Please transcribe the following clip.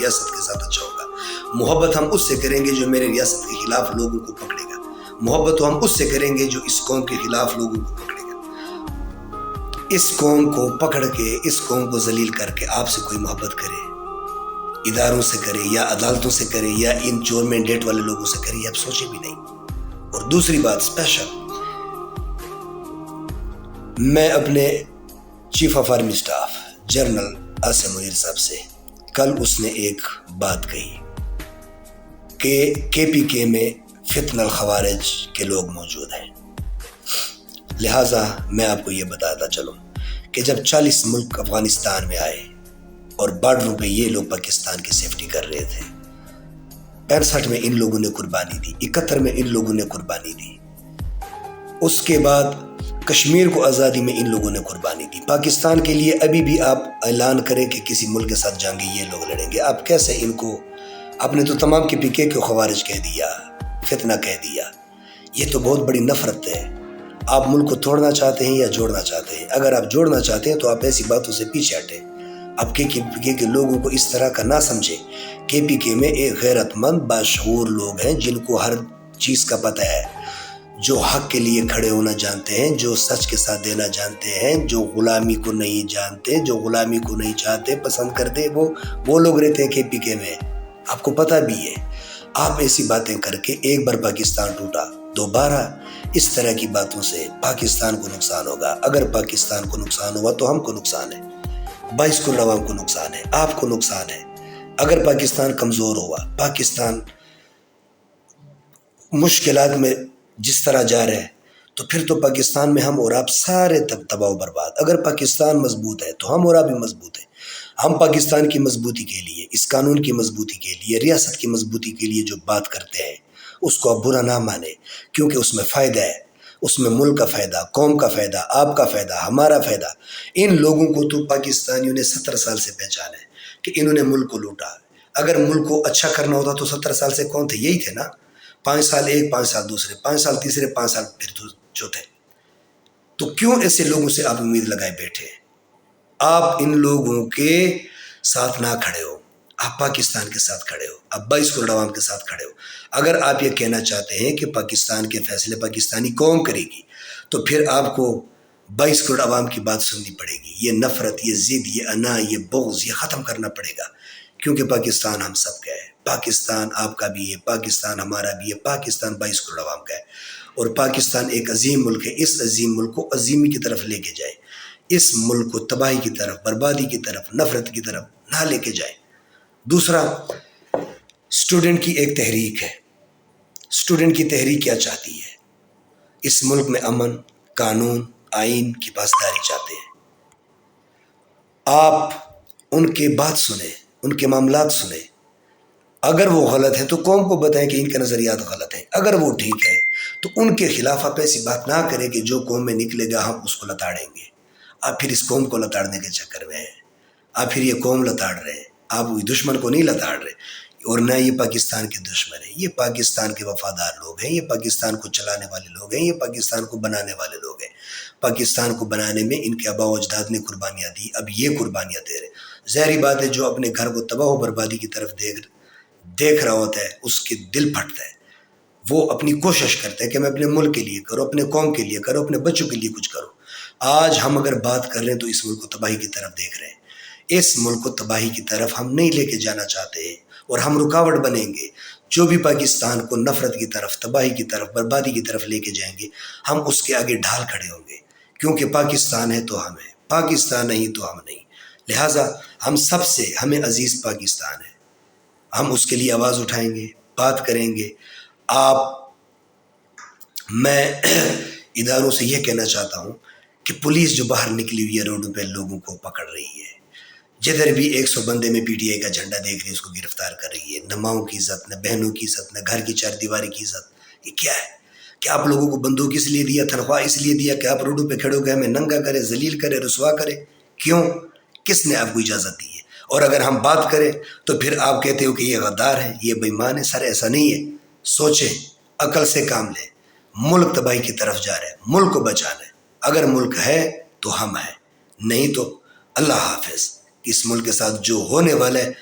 ریاست کے ساتھ اچھا ہوگا، محبت ہم اس سے کریں گے جو میرے ریاست کے خلاف لوگوں کو پکڑے گا، محبت ہم اس سے کریں گے جو اس قوم کے خلاف لوگوں کو پکڑے گا۔ اس قوم کو پکڑ کے، اس قوم کو ذلیل کر کے آپ سے کوئی محبت کرے، اداروں سے کرے یا عدالتوں سے کرے یا ان چور مینڈیٹ والے لوگوں سے کرے، یہ آپ سوچے بھی نہیں۔ اور دوسری بات اسپیشل، میں اپنے chief of army staff general Asim Munir صاحب سے کل اس نے ایک بات کہی کہ کے پی کے میں فتنہ الخوارج کے لوگ موجود ہیں، لہٰذا میں آپ کو یہ بتاتا چلوں کہ جب 40 ملک افغانستان میں آئے اور بارڈروں پہ یہ لوگ پاکستان کی سیفٹی کر رہے تھے، 65 میں ان لوگوں نے قربانی دی، 71 میں ان لوگوں نے قربانی دی، اس کے بعد کشمیر کو آزادی میں ان لوگوں نے قربانی دی۔ پاکستان کے لیے ابھی بھی آپ اعلان کریں کہ کسی ملک کے ساتھ جنگیں یہ لوگ لڑیں گے، آپ کیسے ان کو، آپ نے تو تمام کے پی کے کو خوارج کہہ دیا، فتنہ کہہ دیا، یہ تو بہت بڑی نفرت ہے۔ آپ ملک کو توڑنا چاہتے ہیں یا جوڑنا چاہتے ہیں؟ اگر آپ جوڑنا چاہتے ہیں تو آپ ایسی باتوں سے پیچھے ہٹیں، آپ کے پی کے لوگوں کو اس طرح کا نہ سمجھیں۔ کے پی کے میں ایک غیرت مند باشعور لوگ ہیں جن کو ہر چیز کا پتہ ہے، جو حق کے لیے کھڑے ہونا جانتے ہیں، جو سچ کے ساتھ دینا جانتے ہیں، جو غلامی کو نہیں جانتے، جو غلامی کو نہیں چاہتے، پسند کرتے، وہ لوگ رہتے ہیں کے پی کے میں، آپ کو پتہ بھی ہے۔ آپ ایسی باتیں کر کے، ایک بار پاکستان ٹوٹا، دوبارہ اس طرح کی باتوں سے پاکستان کو نقصان ہوگا۔ اگر پاکستان کو نقصان ہوا تو ہم کو نقصان ہے، 22 کروڑ عوام کو نقصان ہے، آپ کو نقصان ہے۔ اگر پاکستان کمزور ہوا، پاکستان مشکلات میں جس طرح جا رہے ہیں، تو پھر تو پاکستان میں ہم اور آپ سارے تباہ و برباد۔ اگر پاکستان مضبوط ہے تو ہم اور آپ بھی مضبوط ہیں۔ ہم پاکستان کی مضبوطی کے لیے، اس قانون کی مضبوطی کے لیے، ریاست کی مضبوطی کے لیے جو بات کرتے ہیں، اس کو آپ برا نہ مانیں، کیونکہ اس میں فائدہ ہے، اس میں ملک کا فائدہ، قوم کا فائدہ، آپ کا فائدہ، ہمارا فائدہ۔ ان لوگوں کو تو پاکستانیوں نے 70 سال سے پہچانا ہے کہ انہوں نے ملک کو لوٹا۔ اگر ملک کو اچھا کرنا ہوتا تو 70 سال سے کون تھے؟ یہی تھے نا، 5 سال ایک، 5 سال دوسرے، 5 سال تیسرے، 5 سال پھر چوتھے۔ تو کیوں ایسے لوگوں سے آپ امید لگائے بیٹھے؟ آپ ان لوگوں کے ساتھ نہ کھڑے ہو، آپ پاکستان کے ساتھ کھڑے ہو، آپ 22 کروڑ عوام کے ساتھ کھڑے ہو۔ اگر آپ یہ کہنا چاہتے ہیں کہ پاکستان کے فیصلے پاکستانی قوم کرے گی، تو پھر آپ کو 22 کروڑ عوام کی بات سننی پڑے گی۔ یہ نفرت، یہ ضد، یہ انا، یہ بغض، یہ ختم کرنا پڑے گا، کیونکہ پاکستان ہم سب کا ہے، پاکستان آپ کا بھی ہے، پاکستان ہمارا بھی ہے، پاکستان 22 کروڑ عوام کا ہے، اور پاکستان ایک عظیم ملک ہے۔ اس عظیم ملک کو عظیمی کی طرف لے کے جائے، اس ملک کو تباہی کی طرف، بربادی کی طرف، نفرت کی طرف نہ لے کے جائے۔ دوسرا، اسٹوڈنٹ کی ایک تحریک ہے۔ اسٹوڈنٹ کی تحریک کیا چاہتی ہے؟ اس ملک میں امن، قانون، آئین کی پاسداری چاہتے ہیں۔ آپ ان کے بات سنیں، ان کے معاملات سنیں، اگر وہ غلط ہیں تو قوم کو بتائیں کہ ان کے نظریات غلط ہیں، اگر وہ ٹھیک ہے تو ان کے خلاف آپ ایسی بات نہ کریں کہ جو قوم میں نکلے گا ہم اس کو لتاڑیں گے۔ آپ پھر اس قوم کو لتاڑنے کے چکر میں ہیں، آپ پھر یہ قوم لتاڑ رہے ہیں، آپ دشمن کو نہیں لتاڑ رہے، اور نہ یہ پاکستان کے دشمن ہیں، یہ پاکستان کے وفادار لوگ ہیں، یہ پاکستان کو چلانے والے لوگ ہیں، یہ پاکستان کو بنانے والے لوگ ہیں۔ پاکستان کو بنانے میں ان کے آباء و اجداد نے قربانیاں دی، اب یہ قربانیاں دے رہے۔ ظاہری بات ہے، جو اپنے گھر کو تباہ و بربادی کی طرف دیکھ رہا ہوتا ہے، اس کے دل پھٹتا ہے، وہ اپنی کوشش کرتا ہے کہ میں اپنے ملک کے لیے کروں، اپنے قوم کے لیے کروں، اپنے بچوں کے لیے کچھ کروں۔ آج ہم اگر بات کر رہے ہیں تو اس ملک کو تباہی کی طرف دیکھ رہے ہیں۔ اس ملک کو تباہی کی طرف ہم نہیں لے کے جانا چاہتے ہیں، اور ہم رکاوٹ بنیں گے۔ جو بھی پاکستان کو نفرت کی طرف، تباہی کی طرف، بربادی کی طرف لے کے جائیں گے، ہم اس کے آگے ڈھال کھڑے ہوں گے، کیونکہ پاکستان ہے تو ہم ہیں، پاکستان نہیں تو ہم نہیں۔ لہٰذا ہم سب سے، ہمیں عزیز پاکستان ہے، ہم اس کے لیے آواز اٹھائیں گے، بات کریں گے۔ میں اداروں سے یہ کہنا چاہتا ہوں کہ پولیس جو باہر نکلی ہوئی ہے روڈوں پہ لوگوں کو پکڑ رہی ہے، جدھر بھی 100 بندے میں پی ٹی آئی کا جھنڈا دیکھ رہی ہے اس کو گرفتار کر رہی ہے۔ نہ ماؤں کی عزت، نہ بہنوں کی عزت، نہ گھر کی 4 دیواری کی عزت۔ یہ کیا ہے؟ کہ آپ لوگوں کو بندوق اس لیے دیا، تنخواہ اس لیے دیا کہ آپ روڈوں پہ کھڑے ہو کے ہمیں ننگا کرے، ذلیل کرے، رسوا کرے؟ کیوں؟ کس نے آپ کو اجازت دی ہے؟ اور اگر ہم بات کریں تو پھر آپ کہتے ہو کہ یہ غدار ہے، یہ بے ایمان ہے۔ سر ایسا نہیں ہے، سوچیں، عقل سے کام لیں۔ ملک تباہی کی طرف جا رہے ہیں، ملک کو بچانا ہے۔ اگر ملک ہے تو ہم ہیں، نہیں تو اللہ حافظ۔ کہ اس ملک کے ساتھ جو ہونے والا ہے